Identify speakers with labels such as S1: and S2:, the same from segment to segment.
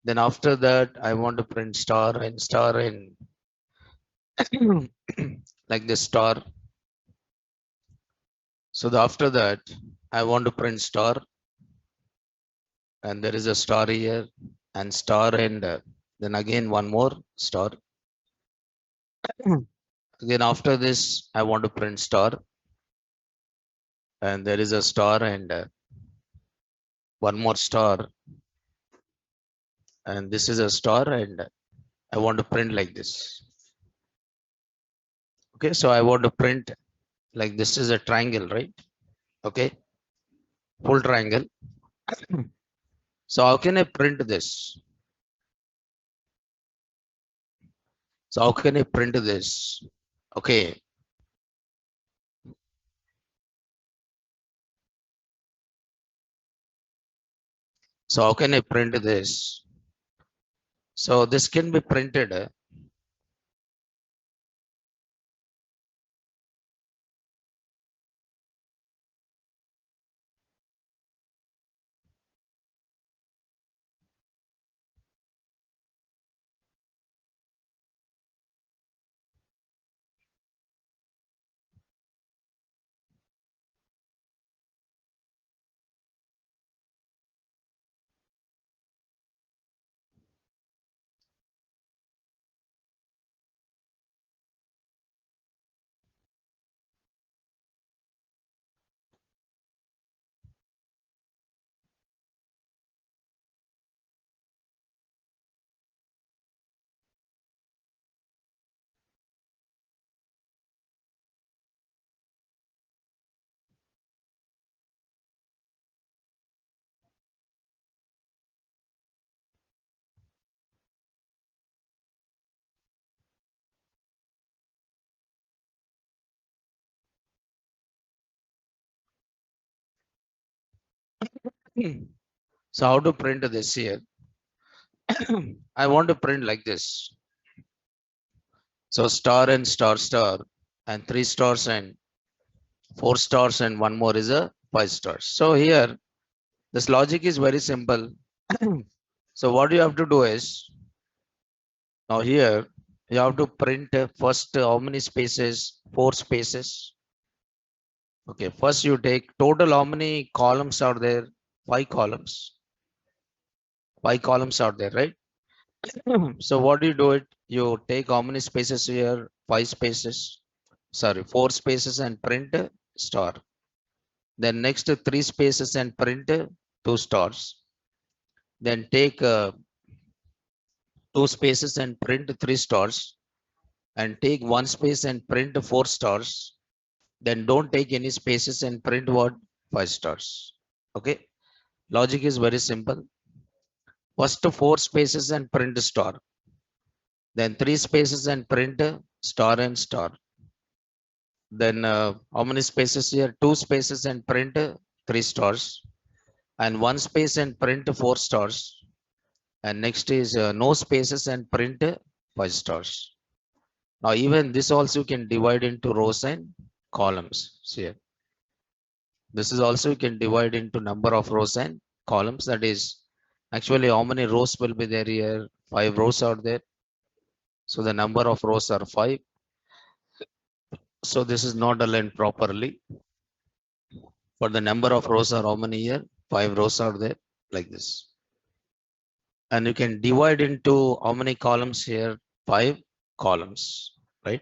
S1: Then after that, I want to print star and like this star. So after that, I want to print star, and there is a star here and star, and then again one more star. Again after this, I want to print star, and there is a star and one more star, and this is a star, and I want to print like this. Okay, so I want to print like this is a triangle, right? Okay, full triangle. So how can I print this? So how can I print this? Okay, so how can I print this? So this can be printed. So how to print this here? I want to print like this. So star and star and three stars and four stars and one more is a five stars. So here this logic is very simple. So what you have to do is now here you have to print first how many spaces? Four spaces. Okay, first you take total how many columns are there? Five columns. Five columns are there, right? So what do you do it? You take how many spaces here? Five spaces. Sorry, four spaces and print star. Then next three spaces and print two stars. Then take two spaces and print three stars. And take one space and print four stars. Then don't take any spaces and print what? Five stars. Okay. Logic is very simple. First four spaces and print star. Then three spaces and print star and star. Then how many spaces here? Two spaces and print three stars. And one space and print four stars. And next is no spaces and print five stars. Now even this also can divide into rows and columns. See here. This is also you can divide into number of rows and columns. That is actually how many rows will be there here? Five rows are there. So the number of rows are five. So this is not aligned properly. But the number of rows are how many here? Five rows are there like this. And you can divide into how many columns here? Five columns, right?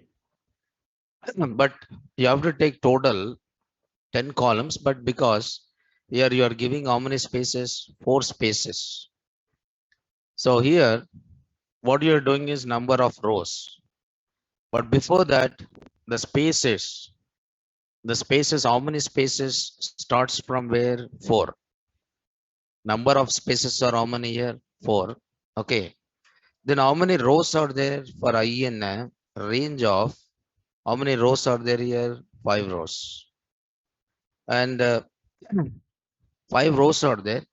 S1: But you have to take total 10 columns, but because here you are giving how many spaces? Four spaces. So here, what you're doing is number of rows. But before that, the spaces, how many spaces starts from where? Four. Number of spaces are how many here? Four. Okay. Then how many rows are there for I in a range of how many rows are there here? Five rows. And five rows are there.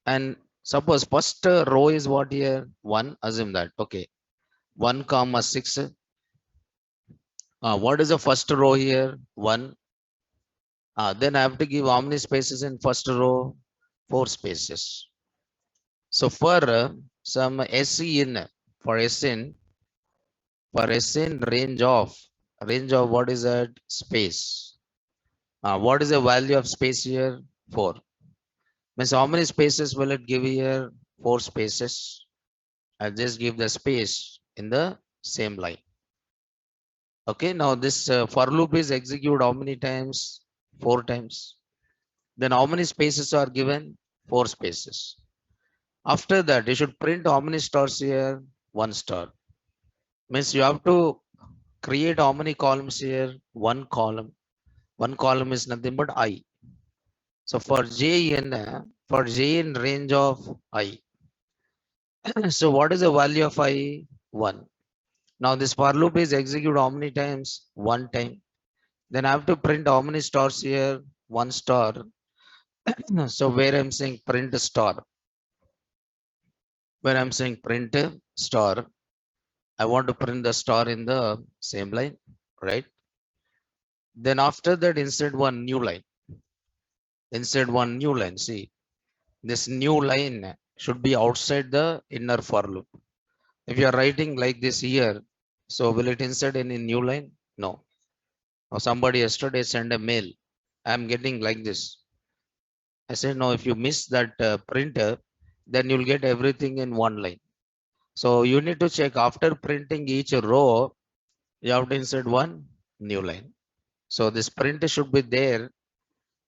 S1: And suppose first row is what here? One. Assume that. Okay. 1 comma 6. What is the first row here? 1. Then I have to give how many spaces in first row? Four spaces. So for some SE in for SN range of what is that space. What is the value of space here? 4. Means how many spaces will it give here? 4 spaces. I'll just give the space in the same line. Okay, now this for loop is executed how many times? 4 times. Then how many spaces are given? 4 spaces. After that, you should print how many stars here? 1 star. Means you have to create how many columns here? 1 column. 1 column is nothing but I. So for j in range of I. So what is the value of I? 1. Now this for loop is executed how many times? 1 time. Then I have to print how many stars here? 1 star. So where I'm saying print star. Where I'm saying print star. I want to print the star in the same line, right? Then after that, insert one new line. Insert one new line. See, this new line should be outside the inner for loop. If you are writing like this here, so will it insert any new line? No. Now somebody yesterday sent a mail. I'm getting like this. I said, no, if you miss that printer, then you'll get everything in one line. So you need to check after printing each row, you have to insert one new line. So this print should be there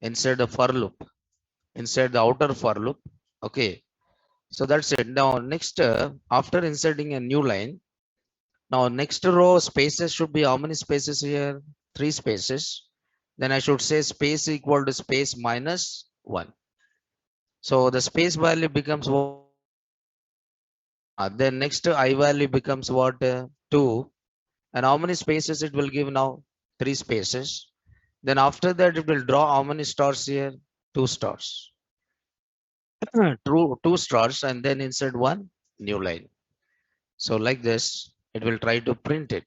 S1: inside the for loop, inside the outer for loop. Okay. So that's it. Now next, after inserting a new line, now next row spaces should be how many spaces here? 3 spaces. Then I should say space equal to space minus 1. So the space value becomes what? Then next I value becomes what? 2. And how many spaces it will give now? 3 spaces. Then after that it will draw how many stars here? 2 stars. Two stars and then insert one new line. So like this, it will try to print it.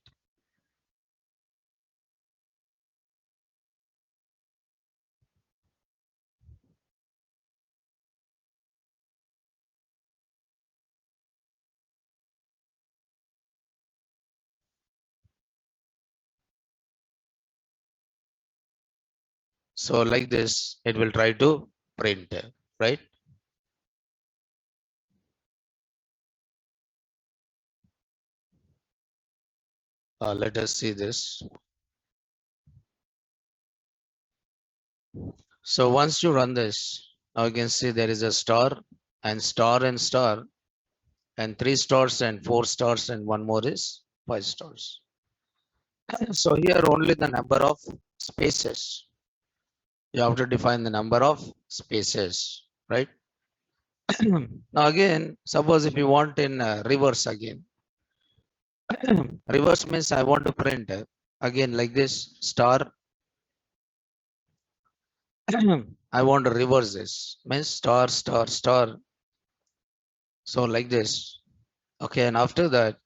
S1: So like this, it will try to print, right? Let us see this. So once you run this, now you can see there is a star and star and star and 3 stars and 4 stars and one more is 5 stars. So here only the number of spaces. You have to define the number of spaces, right? Now again, suppose if you want in reverse again. Reverse means I want to print again like this star. I want to reverse this means star star star. So like this. Okay, and after that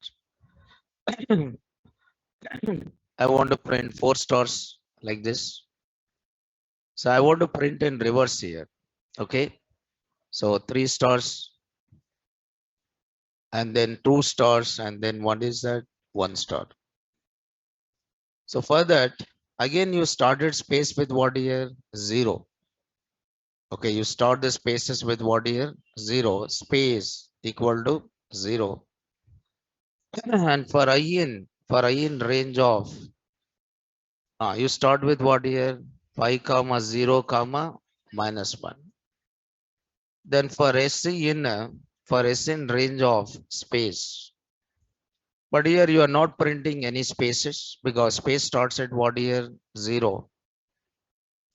S1: I want to print 4 stars like this. So I want to print in reverse here. Okay. So 3 stars and then 2 stars and then what is that? 1 star. So for that, again you started space with what here? 0. Okay, you start the spaces with what here? 0. Space equal to 0. And for I in range of, you start with what here? 5 comma 0 comma minus 1. Then for S in range of space. But here you are not printing any spaces because space starts at what here? 0.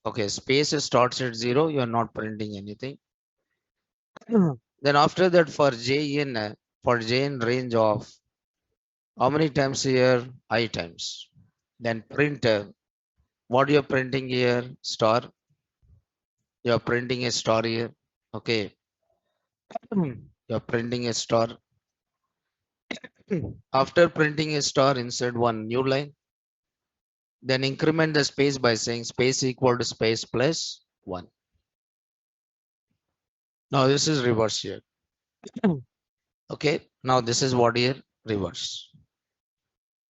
S1: Okay, space starts at 0. You are not printing anything. Then after that for J in range of how many times here? I times. Then print what you are printing here? Star. You are printing a star here. Okay. You are printing a star. After printing a star, insert one new line. Then increment the space by saying space equal to space plus 1. Now this is reverse here. Okay, now this is what here reverse.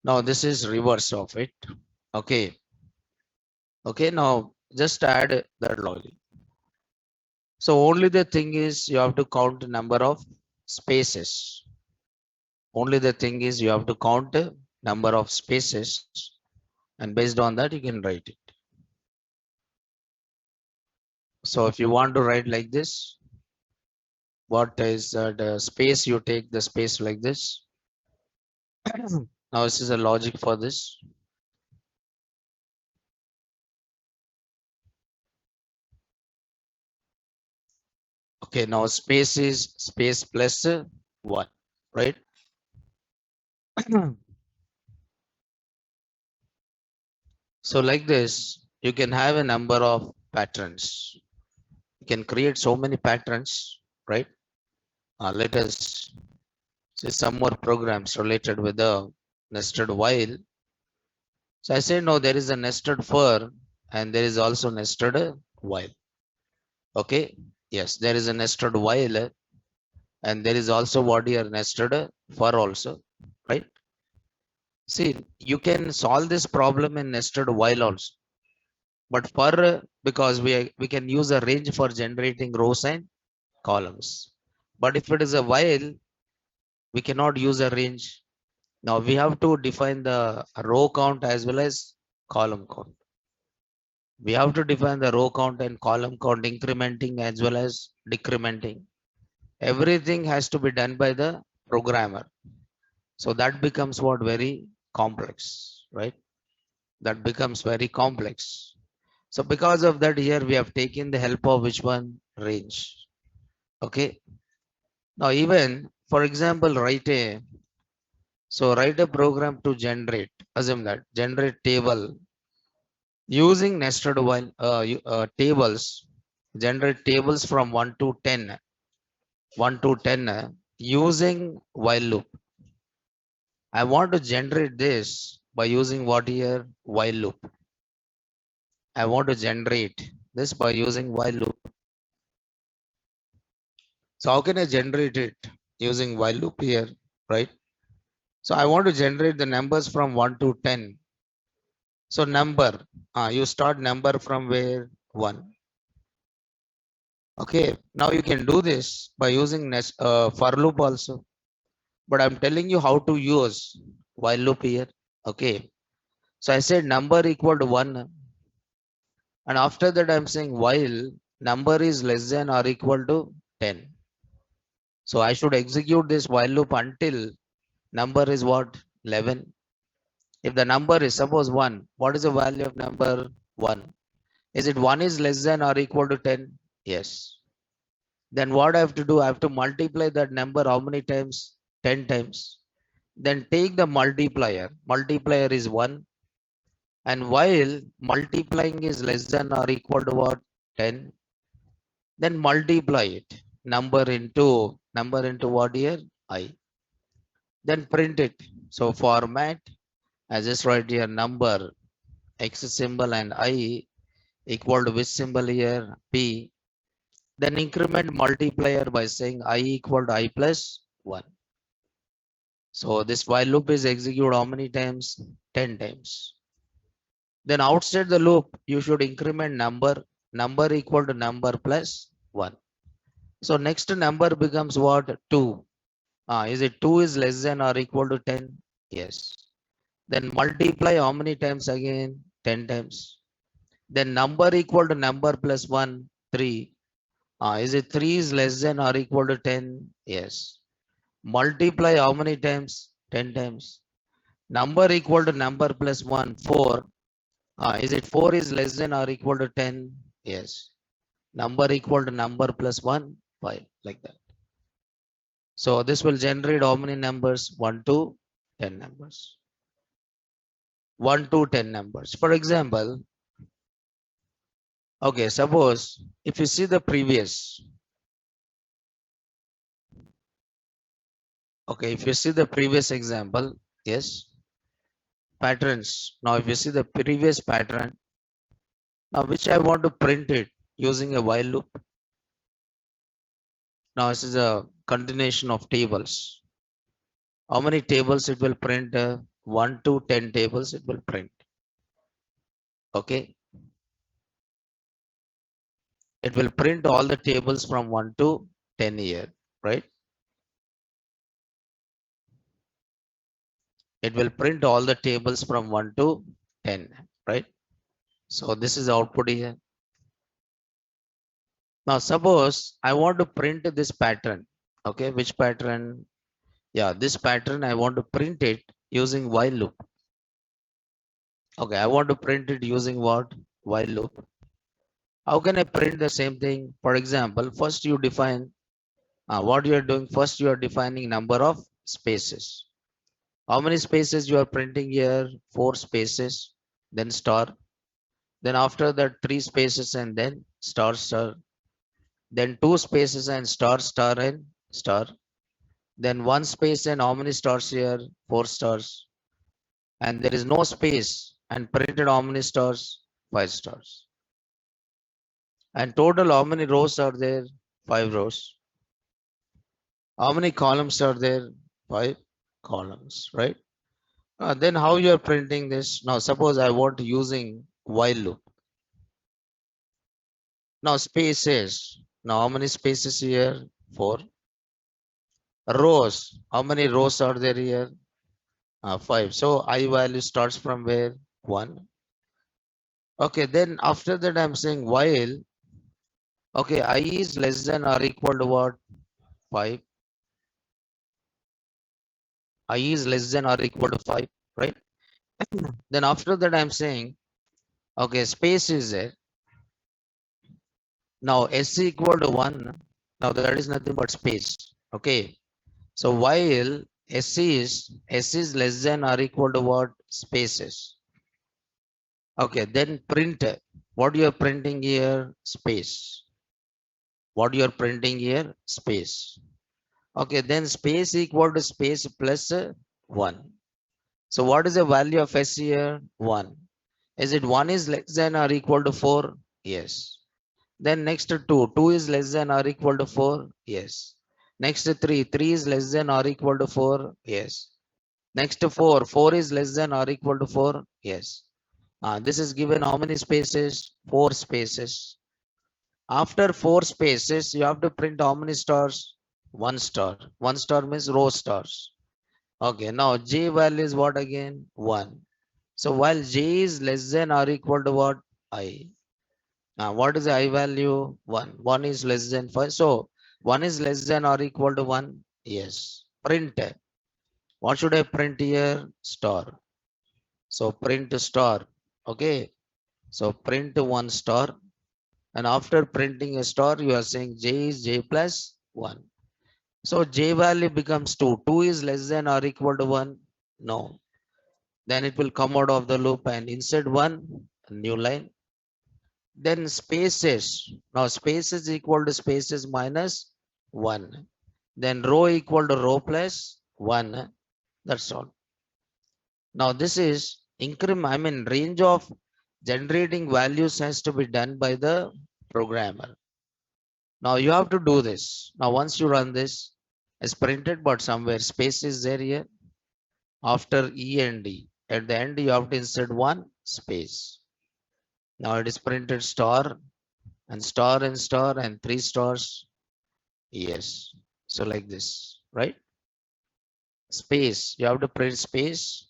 S1: Now this is reverse of it. Okay, okay, now just add that logic. So only the thing is you have to count the number of spaces. Only the thing is you have to count the number of spaces, and based on that you can write it. So if you want to write like this, what is the space, you take the space like this. Now this is a logic for this. Okay, now space is space plus 1, right? So like this, you can have a number of patterns. You can create so many patterns, right? Let us see some more programs related with the nested while. So I said, no, there is a nested for and there is also nested while. Okay. Yes, there is a nested while and there is also what you are nested for also, right? See, you can solve this problem in nested while also. But for because we can use a range for generating rows and columns. But if it is a while, we cannot use a range. Now we have to define the row count as well as column count. We have to define the row count and column count, incrementing as well as decrementing. Everything has to be done by the programmer. So that becomes what very complex, right? That becomes very complex. So because of that, here we have taken the help of which one? Range. Okay. Now even, for example, write a program to generate, assume that, generate table using nested while tables, generate tables from 1 to 10, 1 to 10 using while loop. I want to generate this by using what here? While loop. I want to generate this by using while loop. So how can I generate it using while loop here, right? So I want to generate the numbers from 1 to 10. So number, you start number from where? 1. Okay, now you can do this by using for loop also. But I'm telling you how to use while loop here. Okay, so I said number equal to 1. And after that, I'm saying while number is less than or equal to 10. So I should execute this while loop until number is what? 11. If the number is suppose 1, what is the value of number 1? Is it 1 is less than or equal to 10? Yes. Then what I have to do? I have to multiply that number how many times? 10 times. Then take the multiplier. Multiplier is 1. And while multiplying is less than or equal to what? 10. Then multiply it. Number into what here? I. Then print it. So format, I just write here number, X symbol and I equal to which symbol here? P. Then increment multiplier by saying I equal to I plus 1. So this while loop is executed how many times? 10 times. Then outside the loop, you should increment number equal to number plus 1. So next number becomes what? 2. Is it 2 is less than or equal to 10? Yes. Then multiply how many times again? 10 times. Then number equal to number plus 1, 3. Is it 3 is less than or equal to 10? Yes. Multiply how many times? 10 times. Number equal to number plus 1, 4. Is it 4 is less than or equal to 10? Yes. Number equal to number plus 1, 5. Like that. So this will generate how many numbers? 1 to 10 numbers. 1 to 10 numbers. For example, okay, suppose if you see the previous, okay, if you see the previous example, yes, patterns. Now, if you see the previous pattern, now which I want to print it using a while loop. Now this is a continuation of tables. How many tables it will print? 1 to 10 tables it will print. Okay. It will print all the tables from 1 to 10 here, right? It will print all the tables from 1 to 10, right? So this is the output here. Now suppose I want to print this pattern. Okay, which pattern? Yeah, this pattern I want to print it using while loop. Okay, I want to print it using what? While loop. How can I print the same thing? For example, first you define what you are doing. First you are defining number of spaces. How many spaces you are printing here? 4 spaces, then star. Then after that 3 spaces and then star star. Then 2 spaces and star star and star. Then 1 space and how many stars here? 4 stars. And there is no space and printed how many stars? 5 stars. And total how many rows are there? 5 rows. How many columns are there? 5 columns, right? Then how you are printing this? Now suppose I want using while loop. Now spaces. Now how many spaces here? 4. Rows. How many rows are there here? 5. So I value starts from where? 1. Okay, then after that I'm saying while. Okay, I is less than or equal to what? 5. I is less than or equal to 5, right? Then after that I'm saying, okay, space is there. Now s equal to 1. Now that is nothing but space. Okay. So while s is less than or equal to what? Spaces. Okay, then print what you are printing here? Space. What you are printing here? Space. Okay, then space equal to space plus 1. So what is the value of s here? 1. Is it 1 is less than or equal to 4? Yes. Then next to 2. 2 is less than or equal to 4? Yes. Next to 3. 3 is less than or equal to 4? Yes. Next to 4. 4 is less than or equal to 4? Yes. This is given how many spaces? 4 spaces. After 4 spaces, you have to print how many stars? 1 star. 1 star means row stars. Okay, now j value is what again? 1. So while j is less than or equal to what? I. Now what is the I value? 1. 1 is less than 5. So 1 is less than or equal to 1? Yes. Print. What should I print here? Star. So print star. Okay. So print 1 star. And after printing a star, you are saying j is j plus 1. So j value becomes 2. 2 is less than or equal to 1? No. Then it will come out of the loop and insert 1, new line. Then spaces. Now spaces equal to spaces minus 1. Then row equal to row plus 1. That's all. Now this is range of generating values has to be done by the programmer. Now you have to do this. Now once you run this, it's printed, but somewhere space is there here. After E and D, at the end you have to insert 1 space. Now it is printed star and star and star and 3 stars. Yes. So like this, right? Space. You have to print space,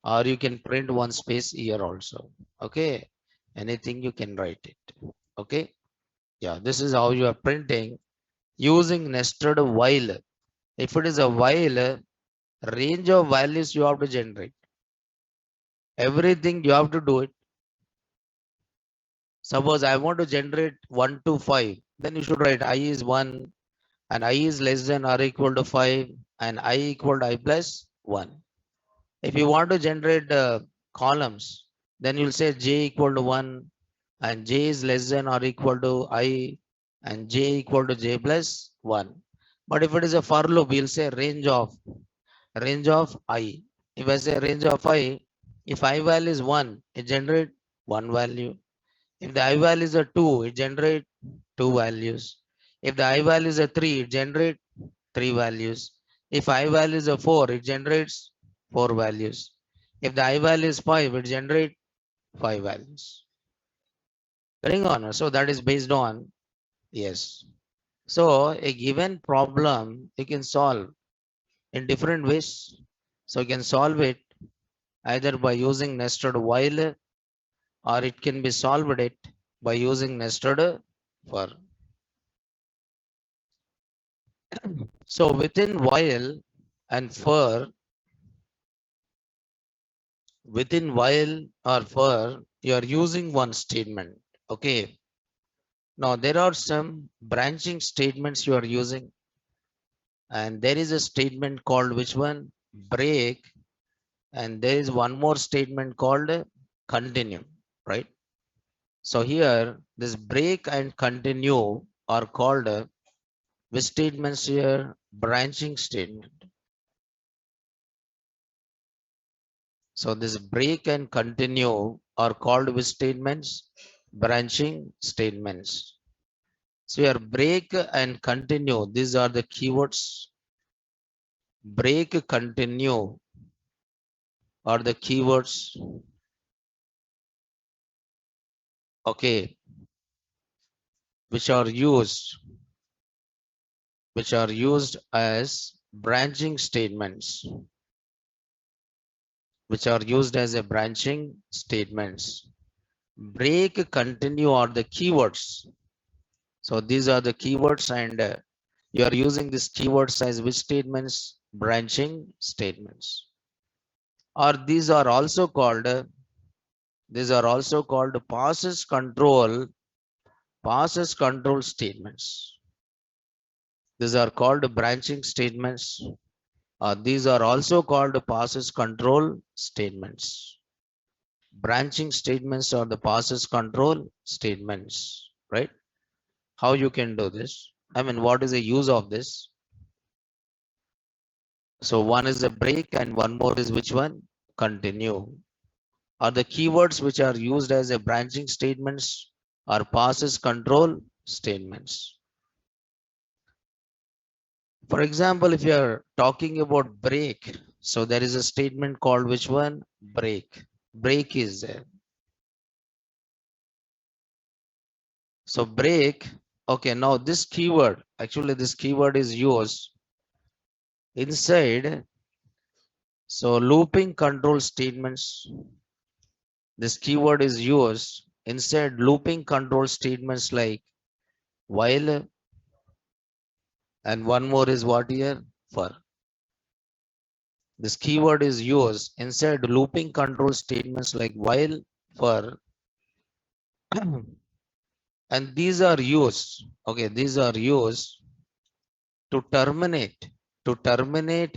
S1: or you can print 1 space here also. Okay. Anything you can write it. Okay. Yeah. This is how you are printing using nested while. If it is a while, range of values you have to generate. Everything you have to do it. Suppose I want to generate 1 to 5, then you should write I is 1 and I is less than or equal to 5 and I equal to I plus 1. If you want to generate columns, then you'll say j equal to 1 and j is less than or equal to I and j equal to j plus 1. But if it is a for loop, we'll say range of I. If I say range of I, if I value is 1, it generate 1 value. If the I value is a 2, it generate 2 values. If the I value is a 3, it generates 3 values. If I value is a 4, it generates 4 values. If the I value is 5, it generates 5 values. Getting on? So that is based on yes. So a given problem you can solve in different ways. So you can solve it either by using nested while, or it can be solved it by using nested for. So within while and for, within while or for, you are using one statement. Okay. Now there are some branching statements you are using, and there is a statement called which one? Break, and there is one more statement called continue, right? So here this break and continue are called which statements here? Branching statement. So this break and continue are called which statements? Branching statements. So here break and continue, these are the keywords. Break, continue are the keywords. Okay, which are used as branching statements, which are used as a branching statements. Break, continue are the keywords. So these are the keywords, and you are using these keywords as which statements? Branching statements. Or these are also called process control statements. These are called branching statements. These are also called process control statements. Branching statements are the process control statements, right? How you can do this? I mean, what is the use of this? So one is a break and one more is which one? Continue. Are the keywords which are used as a branching statements or process control statements. For example, if you are talking about break, so there is a statement called which one? Break. Break is there. So break, okay, now this keyword, actually this keyword is used inside. So looping control statements, this keyword is used inside looping control statements like while, and one more is what here? For. This keyword is used inside looping control statements like while, for, and these are used, okay, these are used to terminate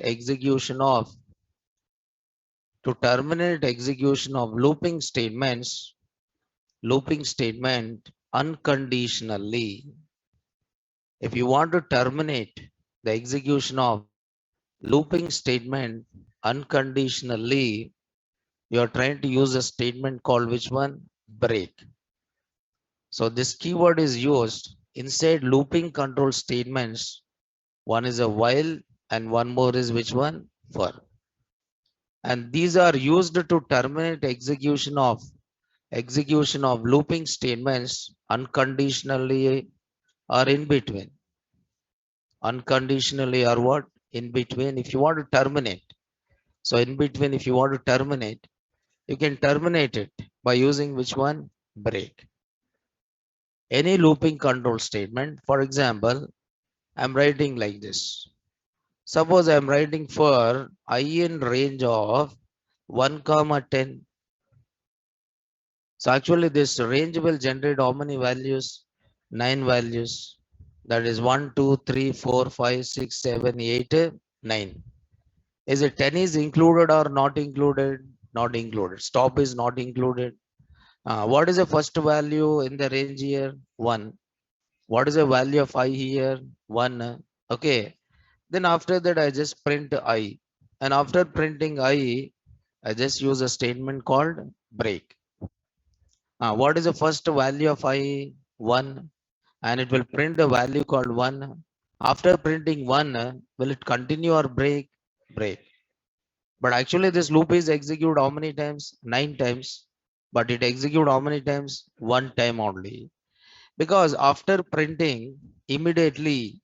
S1: execution of looping statements, looping statement unconditionally. If you want to terminate the execution of looping statement unconditionally, you are trying to use a statement called which one? Break. So this keyword is used inside looping control statements. One is a while and one more is which one? For. And these are used to terminate execution of looping statements unconditionally or in between. Unconditionally or what? In between. If you want to terminate, so in between, if you want to terminate, you can terminate it by using which one? Break. Any looping control statement. For example, I'm writing like this. Suppose I'm writing for I in range of 1, 10. So actually this range will generate how many values? 9 values. That is 1, 2, 3, 4, 5, 6, 7, 8, 9. Is it 10 is included or not included? Not included. Stop is not included. What is the first value in the range here? 1. What is the value of I here? 1. Okay. Then after that, I just print I. And after printing I just use a statement called break. What is the first value of I? 1. and it will print the value called 1. After printing 1, will it continue or break? Break. But actually this loop is executed how many times? 9 times. But it execute how many times? 1 time only. Because after printing, immediately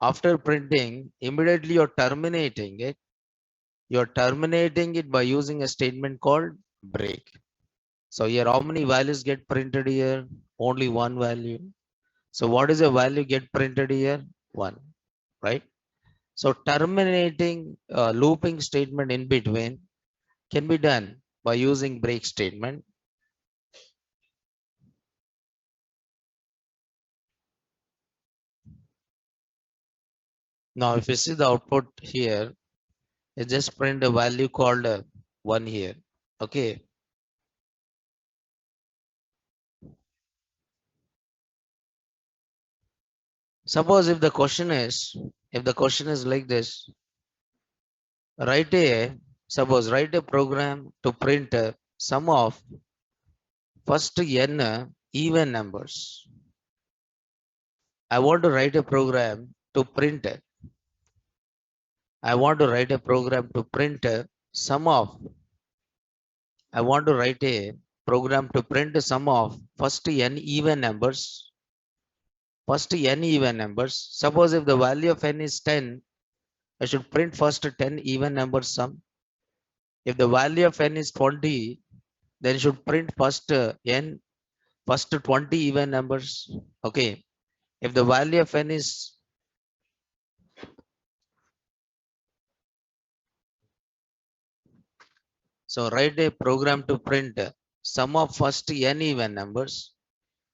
S1: you're terminating it. You're terminating it by using a statement called break. So here how many values get printed here? Only one value. So what is the value get printed here? 1, right? So terminating looping statement in between can be done by using break statement. Now if you see the output here, it just print a value called 1 here. Okay. Suppose if the question is like this, write a write a program to print a sum of first n even numbers. I want to write a program to print a sum of sum of first n even numbers. Suppose if the value of n is 10, I should print first 10 even numbers sum. If the value of n is 20, then should print first 20 even numbers. Okay. If the value of n is so write a program to print sum of first n even numbers.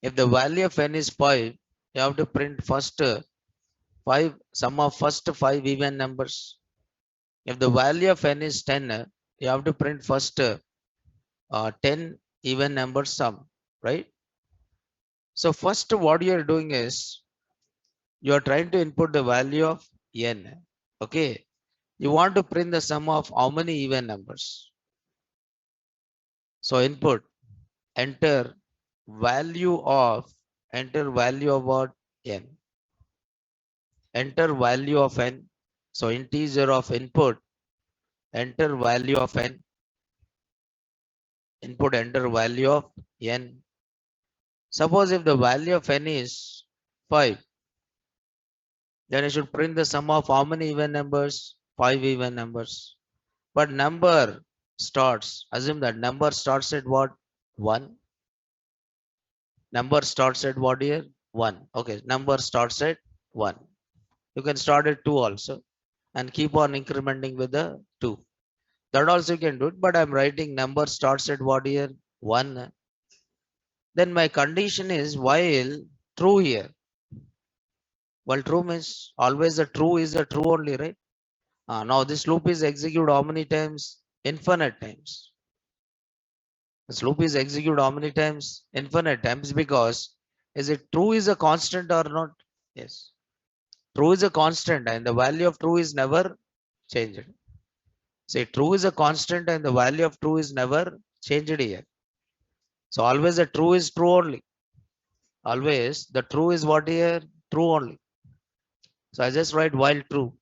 S1: If the value of n is 5, you have to print first 5 sum of first 5 even numbers. If the value of n is 10, you have to print first 10 even number sum, right? So first what you are doing is you are trying to input the value of n. Okay. You want to print the sum of how many even numbers. So input, enter value of what? N. Enter value of n. So integer of input, enter value of n. Input, enter value of n. Suppose if the value of n is 5, then I should print the sum of how many even numbers? 5 even numbers. But number starts, assume that number starts at what? 1. Number starts at what here? 1. Okay, number starts at 1. You can start at 2 also and keep on incrementing with the 2. That also you can do it, but I'm writing number starts at what here? 1. Then my condition is while true here. Well, true means always the true is the true only, right? Now this loop is executed how many times? Infinite times. This loop is executed how many times? Infinite times, because is it true is a constant or not? Yes. True is a constant and the value of true is never changed. Say true is a constant and the value of true is never changed here. So always the true is true only. Always the true is what here? True only. So I just write while true.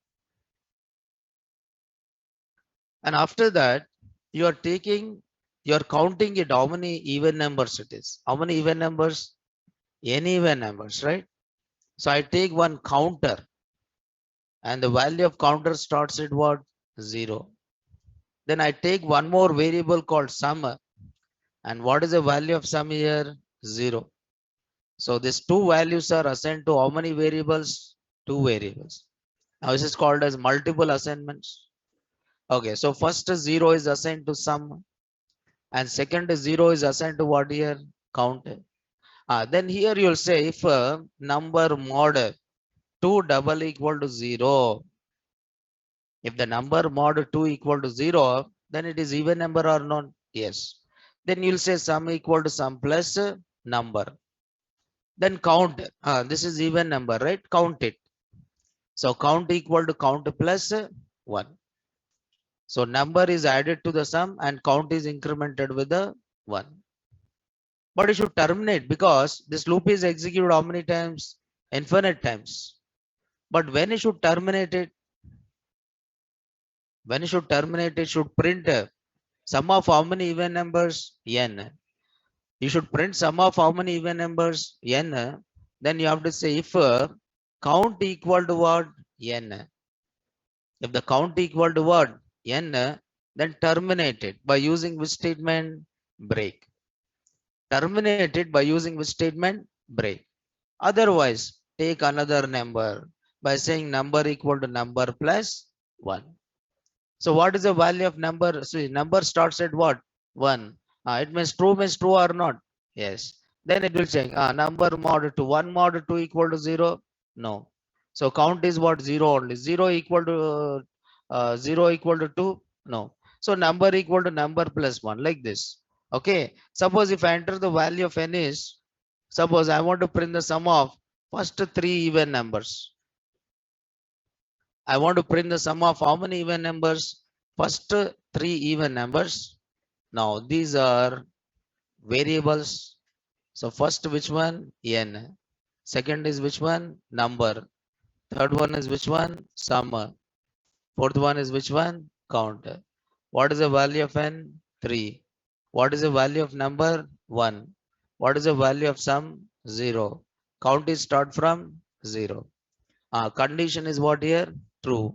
S1: And after that, you are counting it how many even numbers it is. How many even numbers? N even numbers, right? So I take one counter and the value of counter starts at what? 0. Then I take one more variable called sum, and what is the value of sum here? 0. So these two values are assigned to how many variables? 2 variables. Now this is called as multiple assignments. Okay, so first 0 is assigned to sum and second 0 is assigned to what here? Count. Then here you'll say if number mod 2 double equal to 0, if the number mod 2 equal to 0, then it is even number or not? Yes. Then you'll say sum equal to sum plus number. Then count. This is even number, right? Count it. So count equal to count plus 1. So number is added to the sum and count is incremented with the 1. but you should terminate because this loop is executed how many times? Infinite times. But when you should terminate it, should print sum of how many even numbers? N. You should print sum of how many even numbers? N. Then you have to say if count equal to what? N. If the count equal to what? N, then terminate it by using which statement? Break. Terminate it by using which statement? Break. Otherwise, take another number by saying number equal to number plus 1. So what is the value of number? See, number starts at what? 1. It means true or not? Yes. Then it will change. Number mod 2. 1 mod 2 equal to 0? No. So count is what? 0 only. 0 equal to 2? No. So number equal to number plus 1 like this. Okay. Suppose if I enter the value of n is, suppose I want to print the sum of first 3 even numbers. I want to print the sum of how many even numbers? First 3 even numbers. Now these are variables. So first which one? N. Second is which one? Number. Third one is which one? Sum. Fourth one is which one? Count. What is the value of n? 3. What is the value of number? 1. What is the value of sum? 0. Count is start from 0. Condition is what here? True.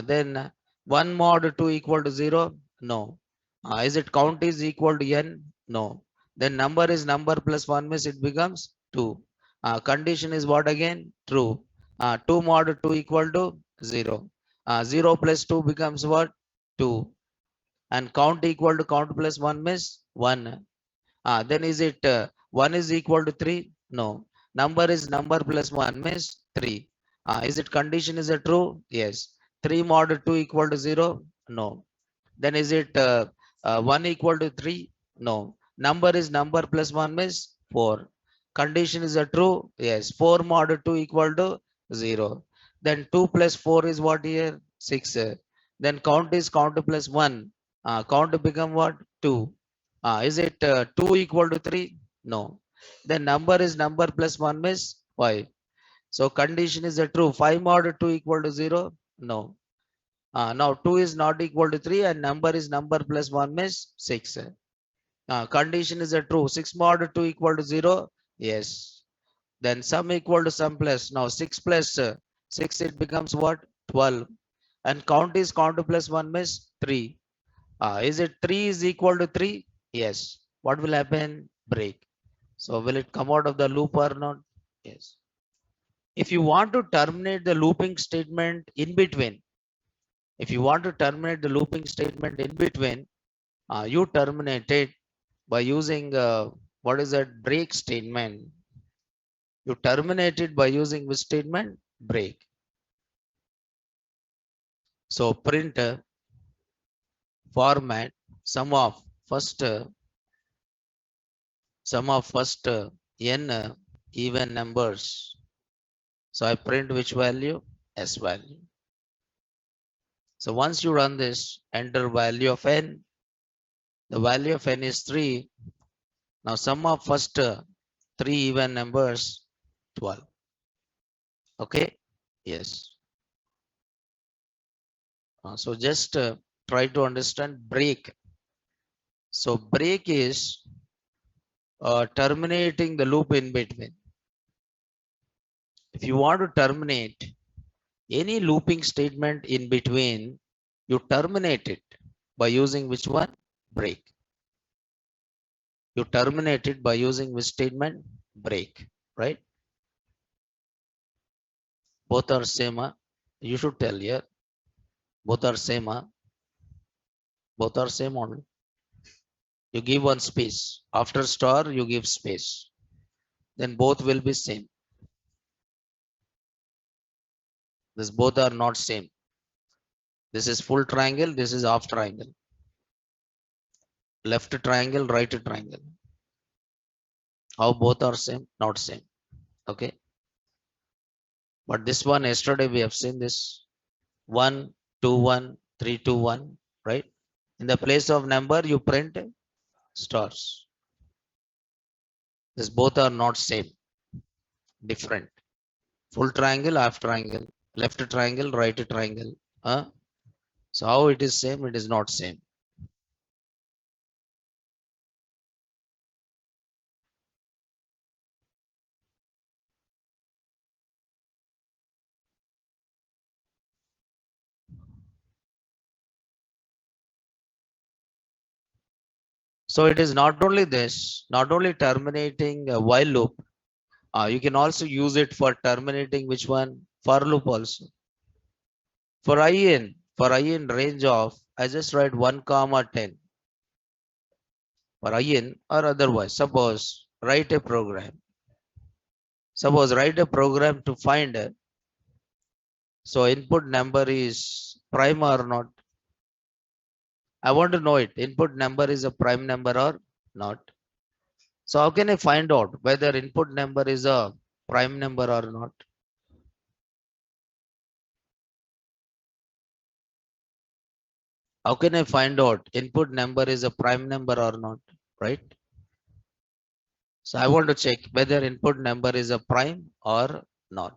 S1: Then 1 mod 2 equal to 0? No. Is it count is equal to n? No. Then number is number plus 1 means it becomes 2. Condition is what again? True. 2 mod 2 equal to 0. 0 plus 2 becomes what? 2. And count equal to count plus 1 means 1. Then is it 1 is equal to 3? No. Number is number plus 1 means 3. Is it condition is it true? Yes. 3 mod 2 equal to 0? No. Then is it 1 equal to 3? No. Number is number plus 1 means 4. Condition is a true? Yes. 4 mod 2 equal to 0. Then 2 plus 4 is what here? 6. Then count is count plus 1. Count become what? 2. Is it 2 equal to 3? No. Then number is number plus 1 means 5. So condition is a true. 5 mod 2 equal to 0? No. Now 2 is not equal to 3 and number is number plus 1 means 6. Condition is a true. 6 mod 2 equal to 0? Yes. Then sum equal to sum plus. Now 6 plus 6 it becomes what? 12. And count is count plus 1 means 3. Is it 3 is equal to 3? Yes. What will happen? Break. So will it come out of the loop or not? Yes. If you want to terminate the looping statement in between, you terminate it by using what is that? Break statement. You terminate it by using which statement? Break. So print format sum of first n even numbers. So I print which value? S value. So once you run this, enter value of n. The value of n is 3. Now sum of first 3 even numbers, 12. Okay? Yes. So just try to understand break. So break is terminating the loop in between. If you want to terminate any looping statement in between, you terminate it by using which one? Break. You terminate it by using which statement? Break, right? Both are same. You should tell here. Both are same. Both are same only. You give one space. After star, you give space. Then both will be same. This both are not same. This is full triangle. This is half triangle. Left triangle, right triangle. How both are same? Not same. Okay. But this one, yesterday we have seen this 1, 2, 1, 3, 2, 1, right? In the place of number, you print stars. This both are not same, different. Full triangle, half triangle, left triangle, right triangle. So how it is same? It is not same. So it is not only this, not only terminating a while loop, you can also use it for terminating which one? For loop also. For I in range of, I just write 1 comma 10. For I in or otherwise, suppose write a program. Suppose write a program to find, so input number is prime or not. I want to know it. Input number is a prime number or not. So how can I find out whether input number is a prime number or not? How can I find out input number is a prime number or not? Right? So I want to check whether input number is a prime or not.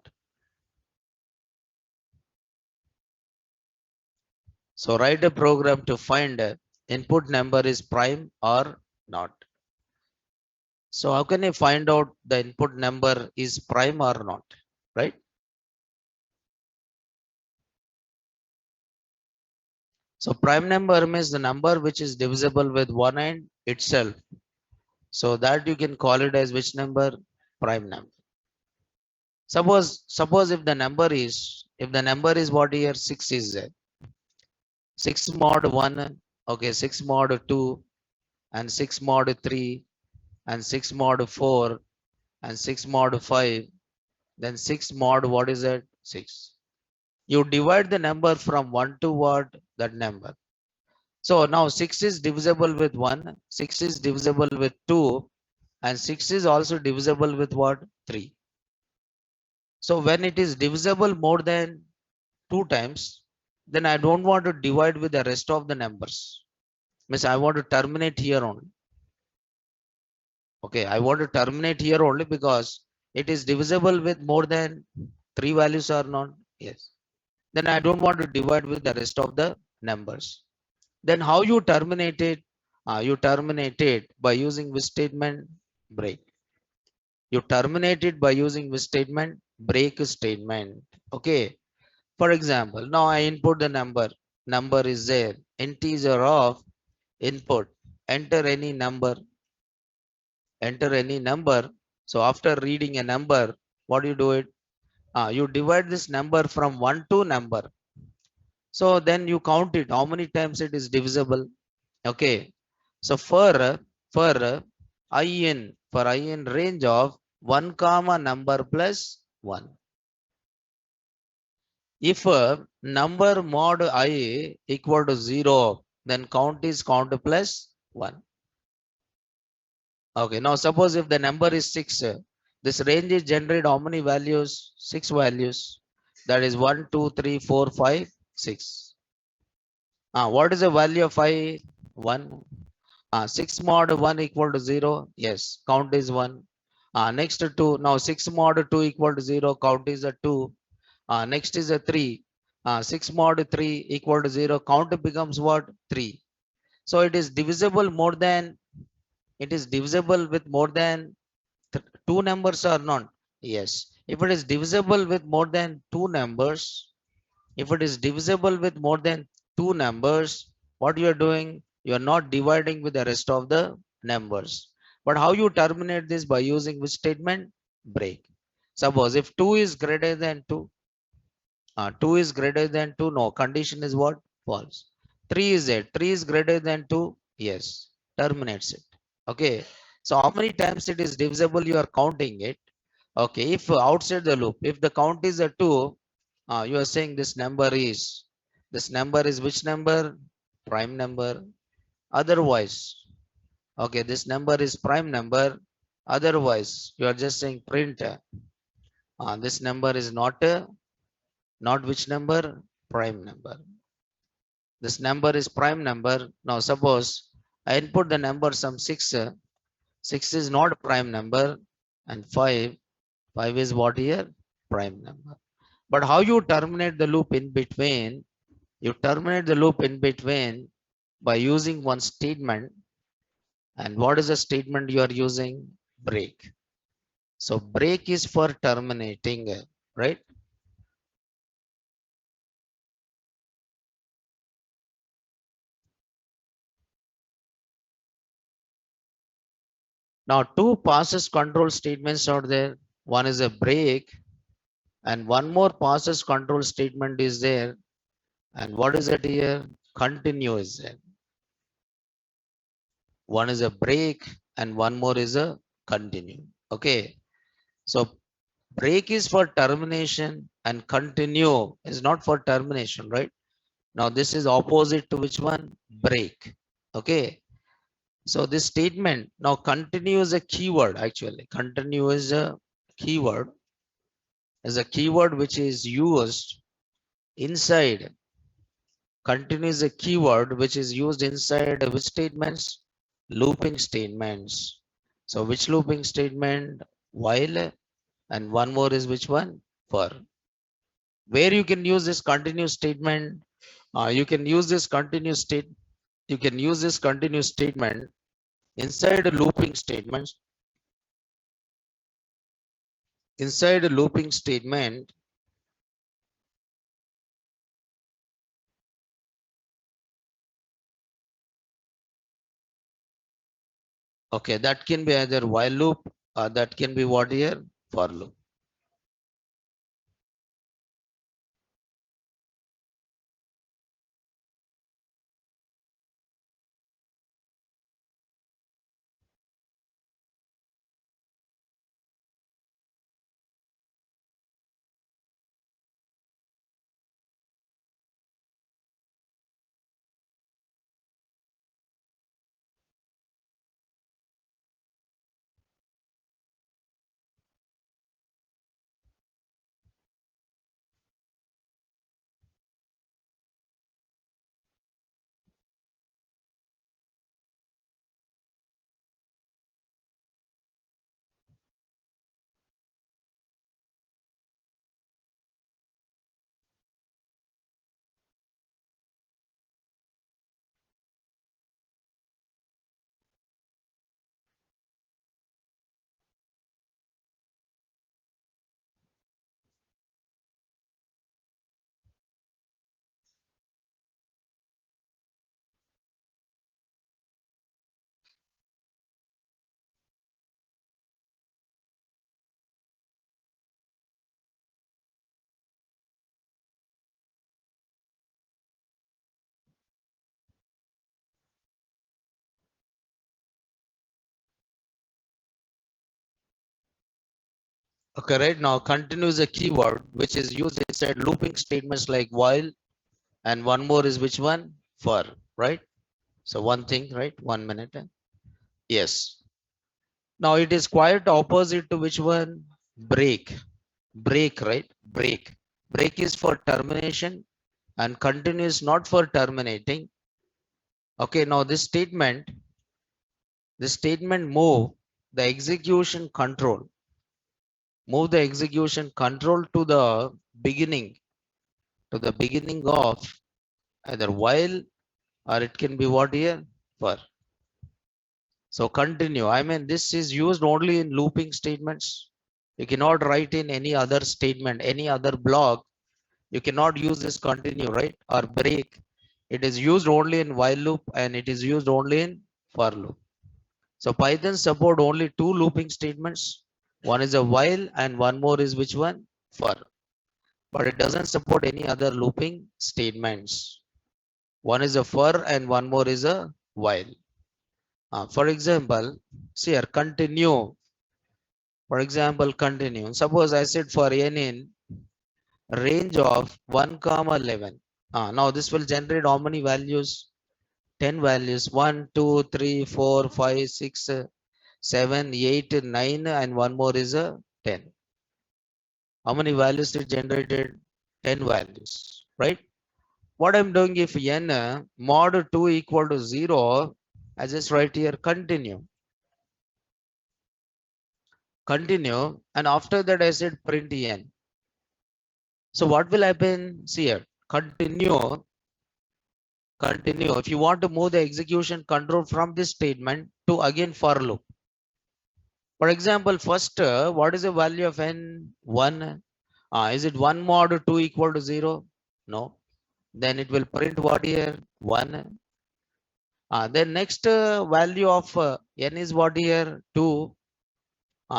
S1: So write a program to find input number is prime or not. So how can I find out the input number is prime or not? Right? So prime number means the number which is divisible with one and itself. So that you can call it as which number? Prime number. Suppose if the number is what here 6 is there. 6 mod 1, okay, 6 mod 2, and 6 mod 3, and 6 mod 4, and 6 mod 5, then 6 mod what is that? 6. You divide the number from 1 to what? That number. So now 6 is divisible with 1, 6 is divisible with 2, and 6 is also divisible with what? 3. So when it is divisible more than 2 times, then I don't want to divide with the rest of the numbers. Means I want to terminate here only. Okay, I want to terminate here only because it is divisible with more than 3 values or not. Yes. Then I don't want to divide with the rest of the numbers. Then how you terminate it? You terminate it by using which statement? Break. You terminate it by using which statement? Break statement. Okay. For example, now I input the number. Number is there. Integer of input. Enter any number. Enter any number. So after reading a number, what do you do it? You divide this number from 1 to number. So then you count it. How many times it is divisible? Okay. So for I in range of 1 comma number plus 1. If number mod I equal to 0, then count is count plus 1. Okay, now suppose if the number is 6, this range is generate how many values? 6 values. That is 1, 2, 3, 4, 5, 6. What is the value of I? 1. 6 mod 1 equal to 0. Yes, count is 1. Next to 2. Now 6 mod 2 equal to 0. Count is a 2. Next is a 3. 6 mod 3 equal to 0. Count becomes what? 3. So it is divisible more than, it is divisible with more than 2 numbers or not? Yes. If it is divisible with more than 2 numbers, if it is divisible with more than 2 numbers, what you are doing? You are not dividing with the rest of the numbers. But how you terminate this? By using which statement? Break. Suppose if 2 is greater than 2, 2 is greater than 2, no, condition is what? False. 3 is it? 3 is greater than 2, yes, terminates it. Okay. So how many times it is divisible? You are counting it. Okay. If outside the loop, if the count is a 2, you are saying this number is which number? Prime number. Otherwise, okay, this number is prime number. Otherwise, you are just saying print. This number is not which number? Prime number. This number is prime number. Now suppose I input the number some 6. 6 is not a prime number, and 5 is what here? Prime number. But how you terminate the loop in between? You terminate the loop in between by using one statement. And what is the statement you are using? Break. So break is for terminating, right? Now two process control statements are there. One is a break, and one more process control statement is there. And what is it here? Continue is there. One is a break and one more is a continue. Okay. So break is for termination and continue is not for termination, right? Now this is opposite to which one? Break. Okay. So this statement, now continue is a keyword actually. Continue is a keyword, which is used inside. Continue is a keyword which is used inside which statements? Looping statements. So which looping statement? While, and one more is which one? For. Where you can use this continuous statement? You can use this continuous statement inside a looping statements. Inside a looping statement, okay, that can be either while loop or that can be what here? For loop. Okay, right now continue is a keyword which is used inside looping statements like while, and one more is which one? For, right? So one thing, right? 1 minute. Yes. Now it is quite opposite to which one? Break. Break, right? Break. Break is for termination and continue is not for terminating. Okay, now this statement move the execution control. Move the execution control to the beginning of either while or it can be what here? For. So continue. I mean, this is used only in looping statements. You cannot write in any other statement, any other block. You cannot use this continue, right? Or break. It is used only in while loop and it is used only in for loop. So Python support only two looping statements. One is a while and one more is which one? For. But it doesn't support any other looping statements. One is a for and one more is a while. For example, see here, continue. For example, continue. Suppose I said for n in range of 1 comma 11. Now this will generate how many values? 10 values. 1, 2, 3, 4, 5, 6, 7, 8, 9, and one more is a 10. How many values it generated? 10 values, right? What I'm doing, if n mod 2 equal to 0, I just write here continue. continue, and after that I said print n. So what will happen? See here, continue. If you want to move the execution control from this statement to again for loop. For example, first, what is the value of n? 1. Is it 1 mod 2 equal to 0? No. Then it will print what here? 1. Then next value of n is what here? 2.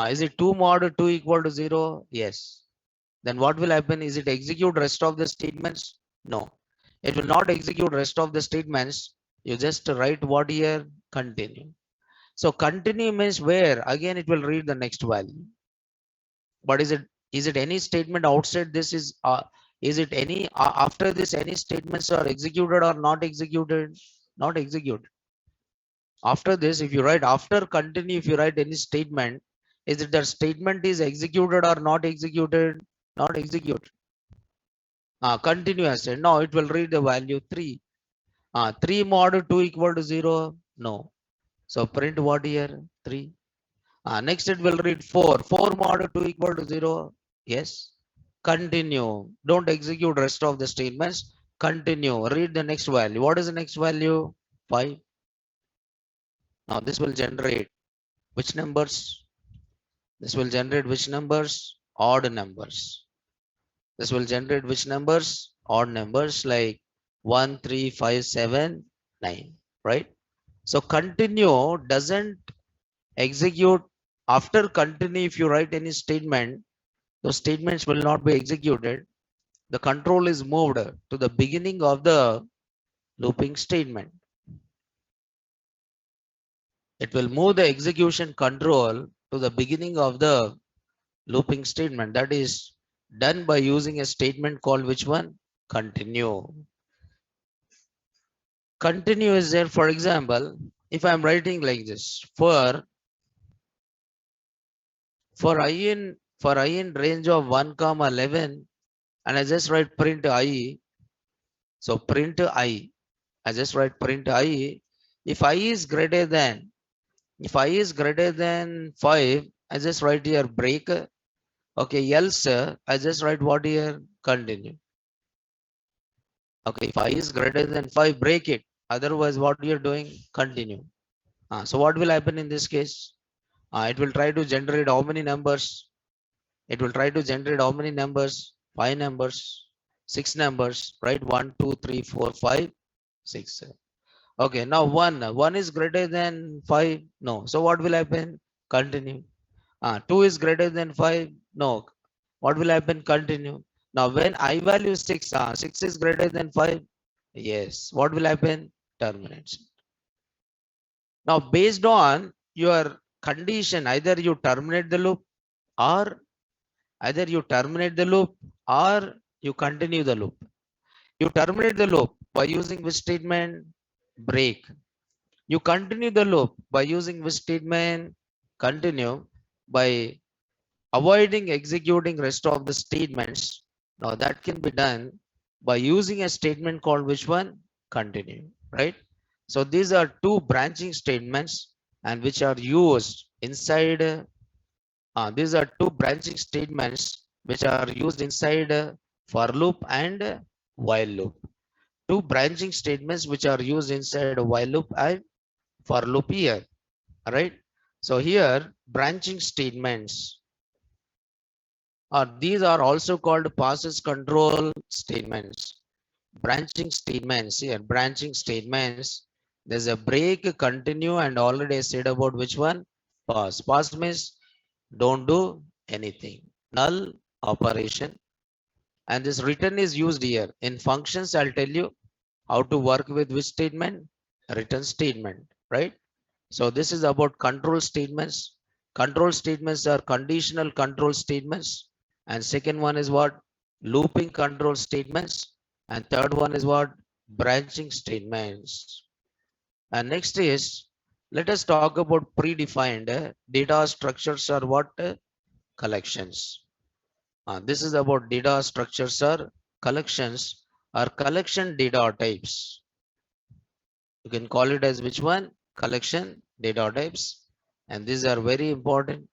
S1: Is it 2 mod 2 equal to 0? Yes. Then what will happen? Is it execute rest of the statements? No. It will not execute rest of the statements. You just write what here? Continue. So continue means where? Again, it will read the next value. But is it any statement outside this is it any after this any statements are executed or not executed? Not executed. After this, if you write after continue, if you write any statement, is it the statement is executed or not executed? Not executed. Continue as said. No, it will read the value 3. 3 mod 2 equal to 0. No. So print what here? 3. Next it will read 4. 4 mod 2 equal to 0. Yes. Continue. Don't execute rest of the statements. Continue. Read the next value. What is the next value? 5. Now this will generate which numbers? This will generate which numbers? Odd numbers. This will generate which numbers? Odd numbers like 1, 3, 5, 7, 9. Right? So continue doesn't execute. After continue, if you write any statement, those statements will not be executed. The control is moved to the beginning of the looping statement. It will move the execution control to the beginning of the looping statement. That is done by using a statement called which one? Continue. Continue is there. For example, if I'm writing like this, for i in range of 1 comma 11, and I just write print I. So print I just write print I. If I is greater than 5, I just write here break. Okay, else I just write what here? Continue. Okay, if I is greater than 5, break it. Otherwise, what you're doing? Continue. So what will happen in this case? It will try to generate how many numbers? It will try to generate how many numbers? 5 numbers, 6 numbers, right? 1, 2, 3, 4, 5, 6. Okay, now 1 is greater than 5. No. So what will happen? Continue. 2 is greater than 5. No. What will happen? Continue. Now when I value 6, 6 is greater than 5. Yes. What will happen? Terminates. Now based on your condition, either you terminate the loop or you continue the loop. You terminate the loop by using which statement? Break. You continue the loop by using which statement? Continue, by avoiding executing rest of the statements. Now that can be done by using a statement called which one? Continue, right? So these are two branching statements and which are used inside. These are two branching statements which are used inside for loop and while loop. Two branching statements which are used inside a while loop and for loop here. Right? So here branching statements these are also called process control statements. Branching statements here, branching statements. There's a break, continue, and already I said about which one? Pause. Pause means don't do anything. Null operation. And this return is used here. In functions, I'll tell you how to work with which statement? Return statement, right? So this is about control statements. Control statements are conditional control statements. And second one is what? Looping control statements. And third one is what? Branching statements. And next is, let us talk about predefined data structures or what? Collections. This is about data structures or collections or collection data types. You can call it as which one? Collection data types. And these are very important.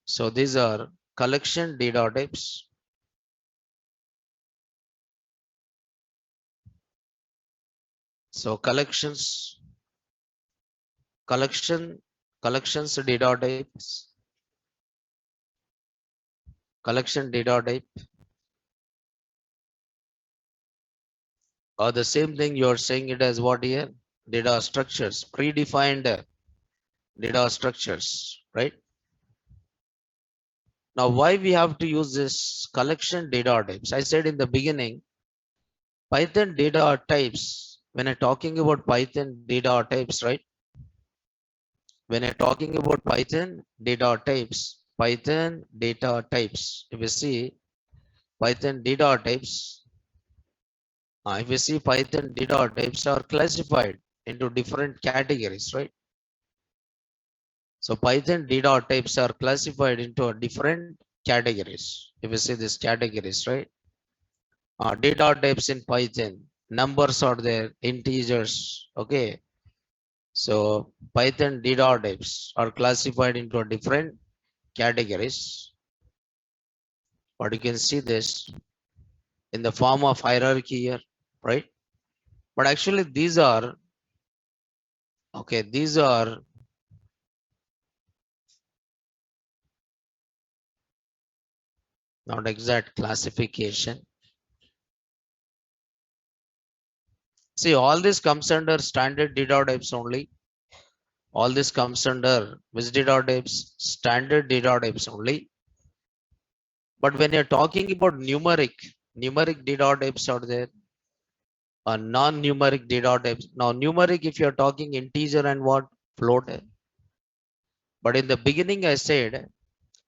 S1: So these are collection data types. So collections data types, collection data type, or the same thing you are saying it as what here? Data structures, predefined data structures, right? Now, why we have to use this collection data types? I said in the beginning, Python data types, when I'm talking about Python data types, right? When I'm talking about Python data types, if you see Python data types, if you see Python data types are classified into different categories, right? So Python data types are classified into different categories. If you see these categories, right? Data types in Python, numbers are there, integers, okay? So Python data types are classified into different categories. But you can see this in the form of hierarchy here, right? But actually these are, okay, these are not exact classification. See, all this comes under standard data types only. All this comes under which data types? Standard data types only. But when you're talking about numeric data types are there, non-numeric data types. Now, numeric, if you're talking integer and what? Float. But in the beginning, I said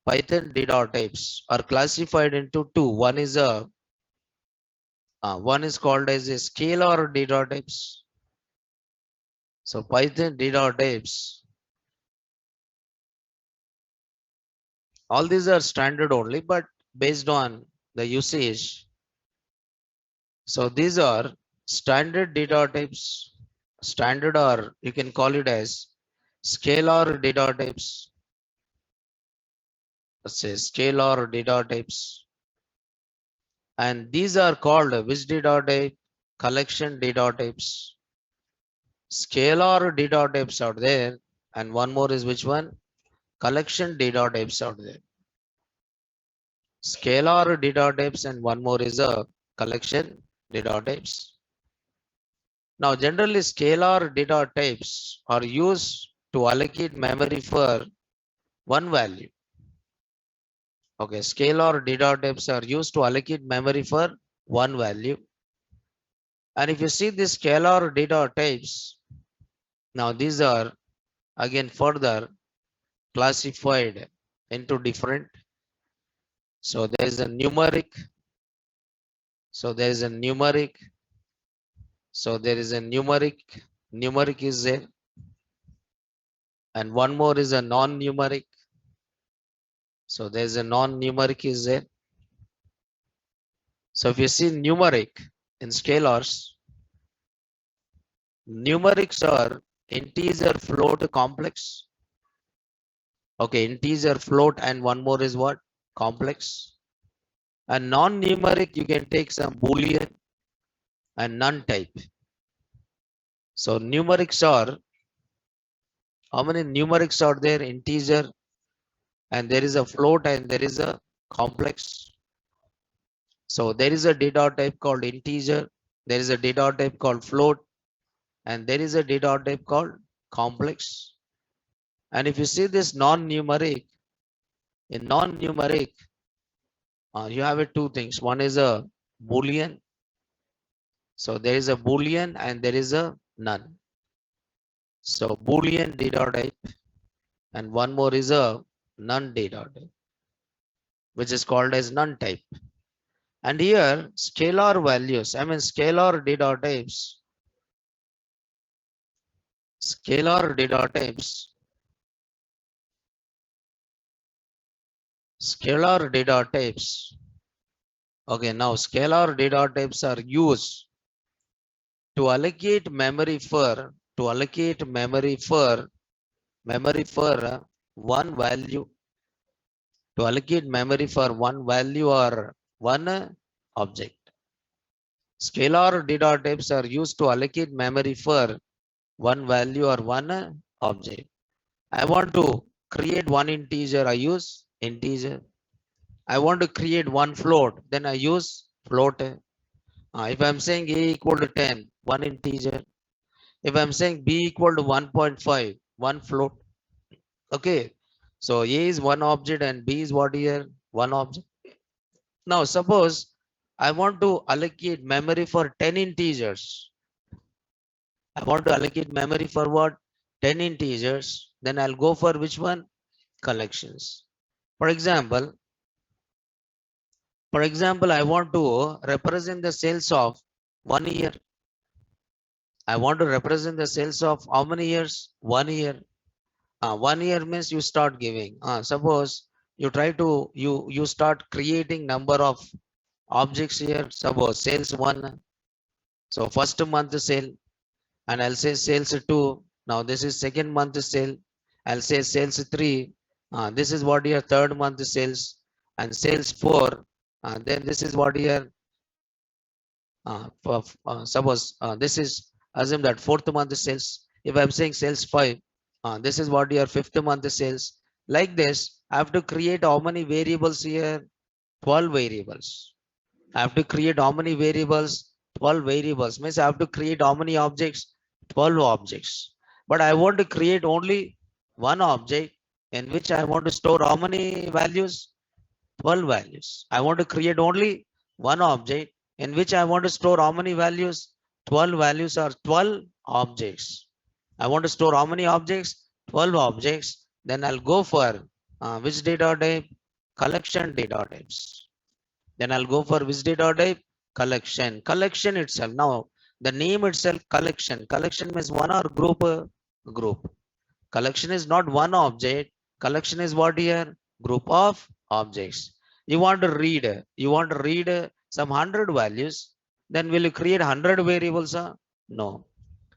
S1: Python data types are classified into two. One is called as a scalar data types. So Python data types, all these are standard only, but based on the usage. So these are standard data types, standard, or you can call it as scalar data types. Let's say scalar data types. And these are called which data type? Collection data types. Scalar data types out there, and one more is which one? Collection data types out there. Scalar data types, and one more is a collection data types. Now, generally, scalar data types are used to allocate memory for one value. Okay, scalar data types are used to allocate memory for one value. And if you see the scalar data types, now these are again further classified into different. So there is a numeric. So there is a numeric. So there is a numeric. Numeric is there. And one more is a non-numeric. So there is a non-numeric is there. So if you see numeric in scalars, numerics are integer, float, complex. Okay, integer, float, and one more is what? Complex. And non-numeric, you can take some Boolean and none type. So numerics are, how many numerics are there? Integer, and there is a float, and there is a complex. So there is a data type called integer, there is a data type called float, and there is a data type called complex. And if you see this non-numeric, in non-numeric, you have two things. One is a Boolean. So there is a Boolean and there is a none. So Boolean data type, and one more is a none data type, which is called as none type. And here scalar values, scalar data types, scalar data types, scalar data types. Okay, now scalar data types are used to allocate memory for one value. to allocate memory for one value or one object. Scalar data types are used to allocate memory for one value or one object. I want to create one integer, I use integer. I want to create one float, then I use float. If I'm saying a equal to 10, one integer. If I'm saying b equal to 1.5, one float. Okay. So a is one object and b is what here? One object. Now suppose I want to allocate memory for 10 integers. I want to allocate memory for what? 10 integers. Then I'll go for which one? Collections. For example, I want to represent the sales of 1 year. I want to represent the sales of how many years? 1 year. 1 year means you start giving. Suppose you try to, you start creating number of objects here. Suppose sales 1. So first month sale, and I'll say sales 2. Now this is second month sale. I'll say sales 3. This is what your third month sales, and sales 4. Then this is what here. Suppose this is, assume that fourth month sales. If I'm saying sales 5, this is what your fifth month sales. Like this, I have to create how many variables here? 12 variables. I have to create how many variables? 12 variables. Means I have to create how many objects? 12 objects. But I want to create only one object in which I want to store how many values? 12 values. I want to create only one object in which I want to store how many values? 12 values or 12 objects. I want to store how many objects? 12 objects. Then I'll go for which data type? Collection data types. Then I'll go for which data type? Collection. Collection itself. Now the name itself, collection. Collection means one or group? Group. Collection is not one object. Collection is what here? Group of objects. You want to read some 100 values. Then will you create 100 variables? No.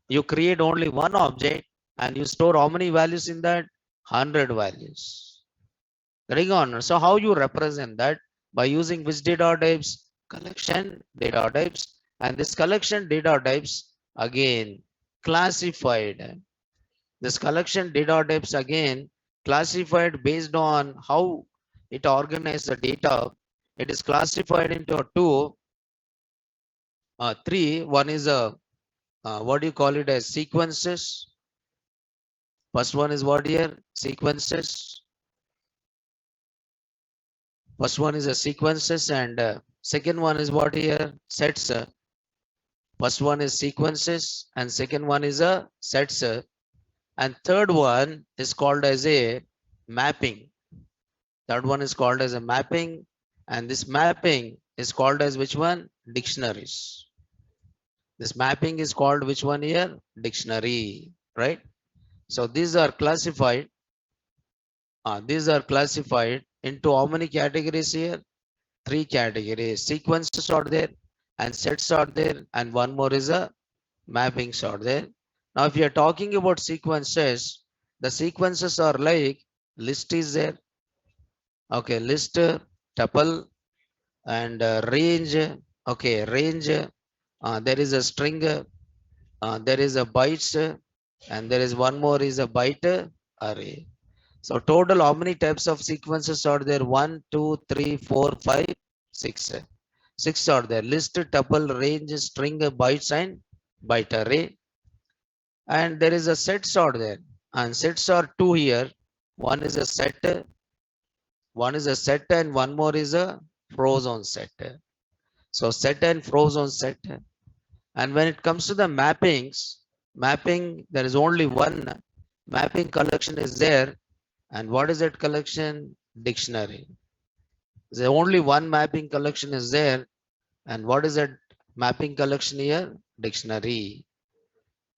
S1: You create only one object and you store how many values in that? 100 values. Getting on. So how you represent that? By using which data types? Collection data types. And this collection data types again classified. This collection data types again classified based on how it organizes the data. It is classified into three. One is a what do you call it as sequences. First one is what here? Sequences. First one is a sequences, and second one is what here? Sets. First one is sequences and second one is a sets. And third one is called as a mapping. Third one is called as a mapping, and this mapping is called as which one? Dictionaries. This mapping is called which one here? Dictionary, right? So these are classified. These are classified into how many categories here? 3 categories. Sequences are there, and sets are there, and one more is a mappings are there. Now, if you are talking about sequences, the sequences are like list is there. Okay, list, tuple, and range. Okay, range. There is a string. There is a bytes, and there is one more is a byte array. So total, how many types of sequences are there? 1, 2, 3, 4, 5, 6. 6 are there. List, tuple, range, string, bytes, and byte array. And there is a sets are there, and sets are 2 here. One is a set, and one more is a frozen set. So set and frozen set. And when it comes to the mappings, mapping, there is only one mapping collection is there. And what is that collection? Dictionary. There only one mapping collection is there. And what is that mapping collection here? Dictionary.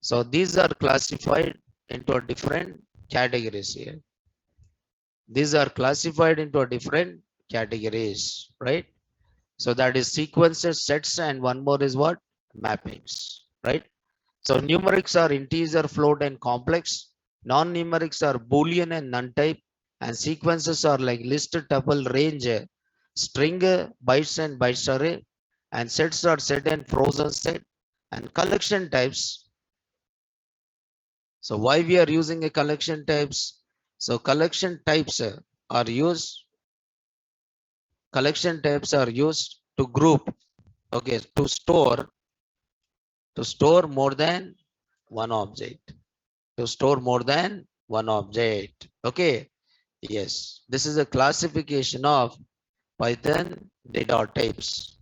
S1: So these are classified into different categories here. These are classified into different categories, right? So that is sequences, sets, and one more is what? Mappings, right? So numerics are integer, float, and complex. Non-numerics are Boolean and none type, And sequences are like list, tuple, range, string, bytes and bytes array, and sets are set and frozen set, and collection types. So why we are using a collection types? So collection types are used. Collection types are used to group, okay, to store more than one object. To store more than one object. Okay. Yes. This is a classification of Python data types.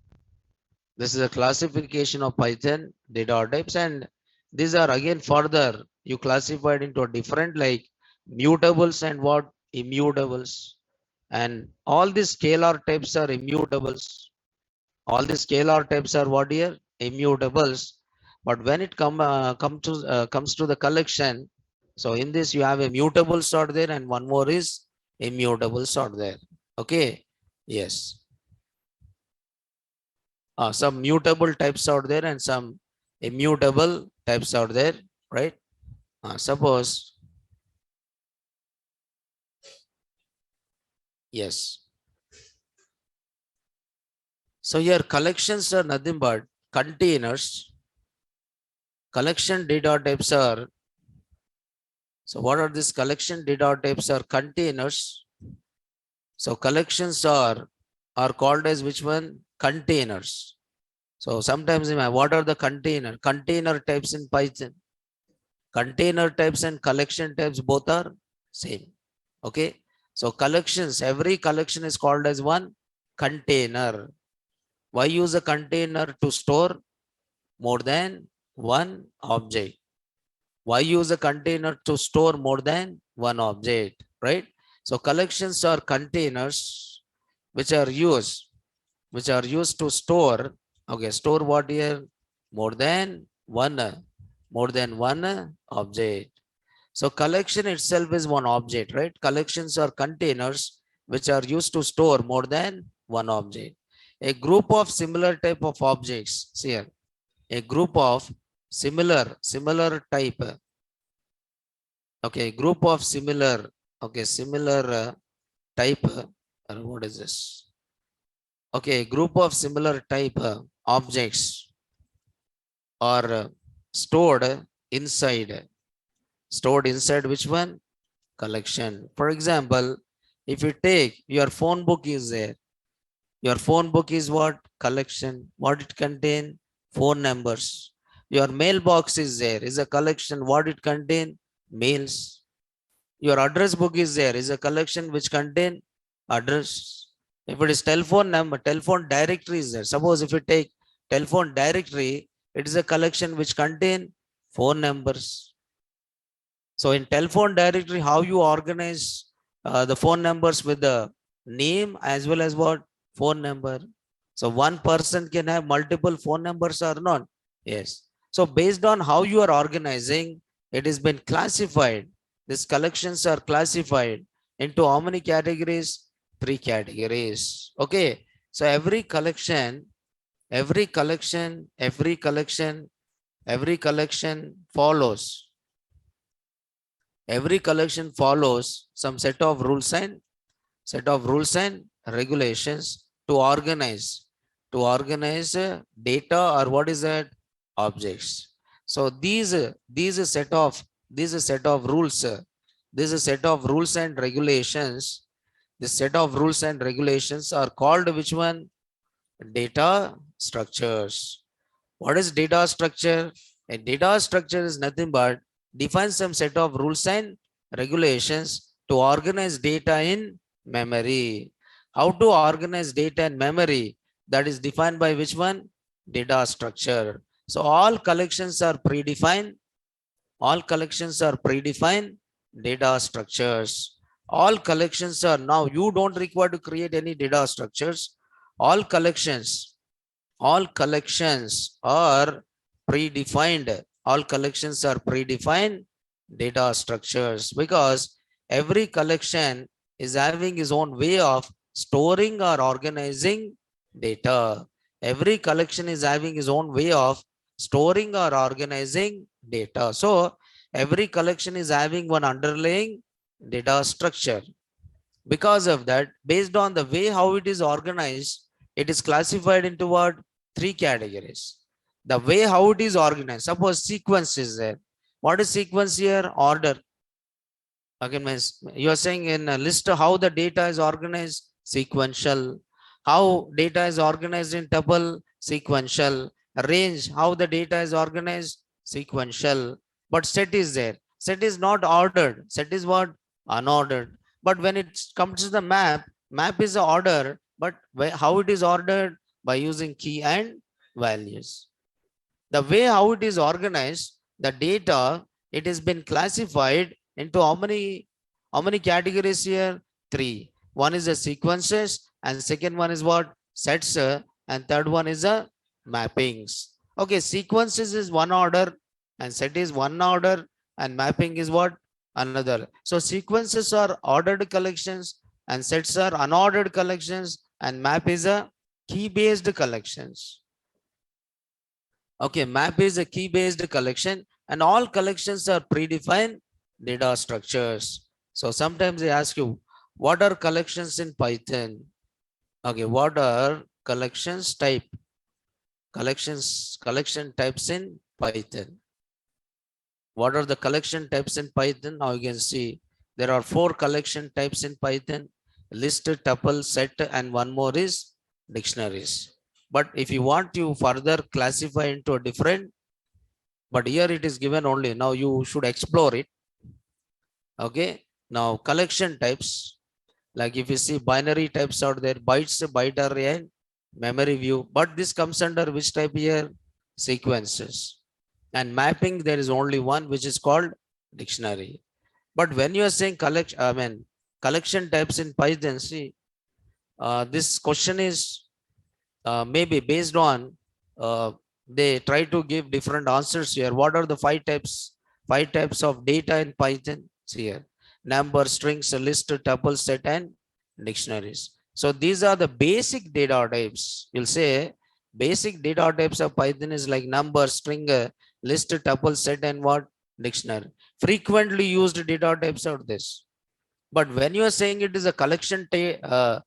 S1: This is a classification of Python data types, and these are again further you classified into a different like mutables and what immutables, and all these scalar types are immutables. All the scalar types are what here? Immutables. But when it comes to the collection, so in this you have a mutable sort there and one more is immutable sort there. Okay. Yes. Some mutable types out there and some immutable types out there, right? Suppose, yes. So here collections are nothing but containers. Collection data types are, so what are these collection data types are containers. So collections are called as which one? Containers. So sometimes what are the container types in Python? Container types and collection types both are same. Okay. So collections, every collection is called as one container. Why use a container? To store more than one object. Why use a container? To store more than one object, right? So collections are containers which are used to store, okay, store what here? More than one object. So collection itself is one object, right? Collections are containers which are used to store more than one object. A group of similar type of objects, see here, a group of similar type, okay, group of similar, okay, similar type, what is this? Okay, group of similar type objects are stored inside which one? Collection. For example, if you take your phone book is there. Your phone book is what? Collection. What it contain? Phone numbers. Your mailbox is there. Is a collection. What it contain? Mails. Your address book is there. Is a collection which contain address. If it is telephone number, telephone directory is there. Suppose if you take telephone directory, it is a collection which contain phone numbers. So in telephone directory, how you organize the phone numbers with the name as well as what? Phone number. So one person can have multiple phone numbers or not? Yes. So based on how you are organizing, it has been classified. These collections are classified into how many categories? 3 categories. Okay. So every collection follows. Every collection follows some set of rules and regulations to organize data, or what is that? Objects. So these set of rules, and regulations, this set of rules and regulations are called which one? Data structures. What is data structure? A data structure is nothing but define some set of rules and regulations to organize data in memory. How to organize data in memory? That is defined by which one? Data structure. So all collections are predefined. Data structures. All collections are, now you don't require to create any data structures. All collections are predefined. All collections are predefined data structures, because every collection is having its own way of storing or organizing data. Every collection is having its own way of storing or organizing data. So every collection is having one underlying data structure. Because of that, based on the way how it is organized, it is classified into what? Three categories. The way how it is organized. Suppose sequence is there. What is sequence here? Order. Again, means you are saying in a list how the data is organized, sequential. How data is organized in tuple, sequential. Range, how the data is organized, sequential. But set is there. Set is not ordered. Set is what? Unordered. But when it comes to the map, map is the order, but how it is ordered? By using key and values. The way how it is organized, the data, it has been classified into how many categories here? Three. One is the sequences, and second one is what? Sets, and third one is the mappings. Okay, sequences is one order, and set is one order, and mapping is what? Another. So sequences are ordered collections, and sets are unordered collections, and map is a key based collections. Okay, map is a key-based collection, and all collections are predefined data structures. So sometimes they ask you, what are collections in Python? Okay, what are collection types in Python? What are the collection types in Python? Now you can see there are 4 collection types in Python: list, tuple, set, and one more is dictionaries. But if you want to further classify into a different, but here it is given only. Now you should explore it. Okay. Now collection types, like if you see binary types out there, bytes, byte array, and memory view. But this comes under which type here? Sequences. And mapping, there is only one, which is called dictionary. But when you are saying collection types in Python, see, this question is maybe based on they try to give different answers here. What are the five types of data in Python? See here: number, strings, list, tuple, set, and dictionaries. So these are the basic data types. You'll say basic data types of Python is like number, string, list, tuple, set, and what? Dictionary. Frequently used data types are this. But when you are saying it is a collection data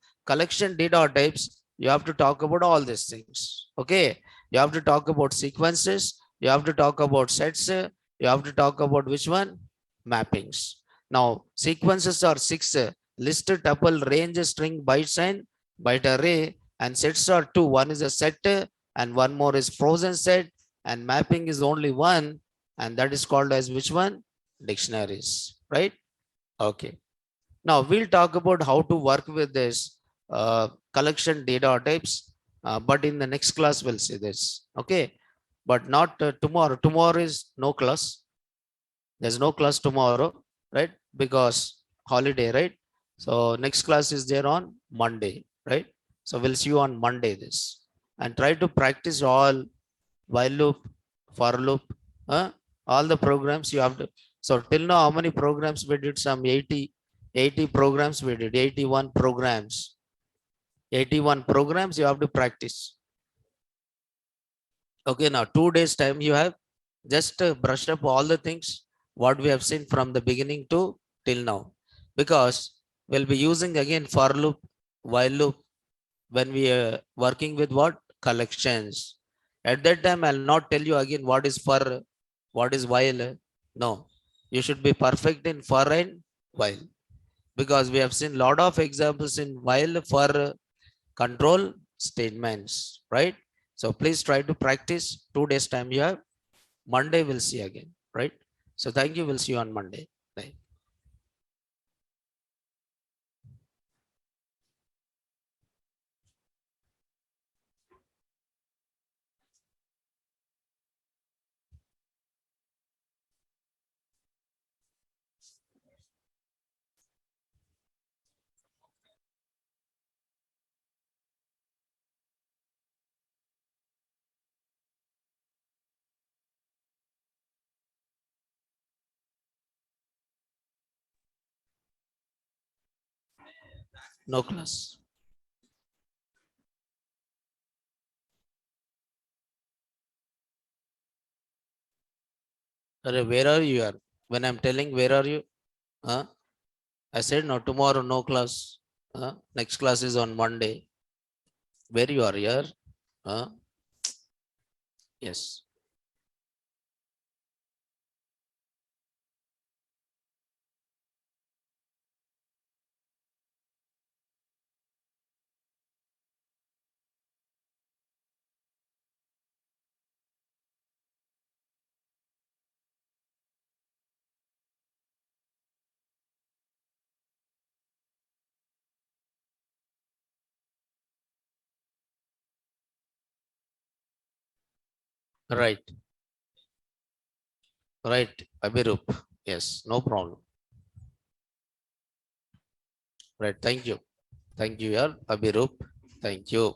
S1: types, you have to talk about all these things. Okay, you have to talk about sequences, you have to talk about sets, you have to talk about which one? Mappings. Now sequences are 6: list, tuple, range, string, bytes, and byte array. And sets are 2: one is a set, and one more is frozen set. And mapping is only one, and that is called as which one? Dictionaries, right? Okay. Now we'll talk about how to work with this collection data types, but in the next class we'll see this. Okay, but not tomorrow. Tomorrow is no class. There's no class tomorrow, right? Because holiday, right? So next class is there on Monday, right? So we'll see you on Monday this, and try to practice all while loop, for loop, all the programs you have to. So till now, how many programs we did? Some 80 programs we did, 81 programs. 81 programs you have to practice. Okay, now 2 days time you have just brushed up all the things what we have seen from the beginning to till now. Because we'll be using again for loop, while loop when we are working with what? Collections. At that time, I'll not tell you again what is for, what is while. No, you should be perfect in for and while, because we have seen lot of examples in while for control statements, right? So please try to practice. 2 days time you have. Monday we'll see again, right? So thank you. We'll see you on Monday. Bye. No class. Where are you? Are when I'm telling where are you? Huh? I said no, tomorrow no class. Next class is on Monday. Where you are here? Yes. Right. Right. Abhirup. Yes. No problem. Right. Thank you. Thank you, Abhirup. Thank you.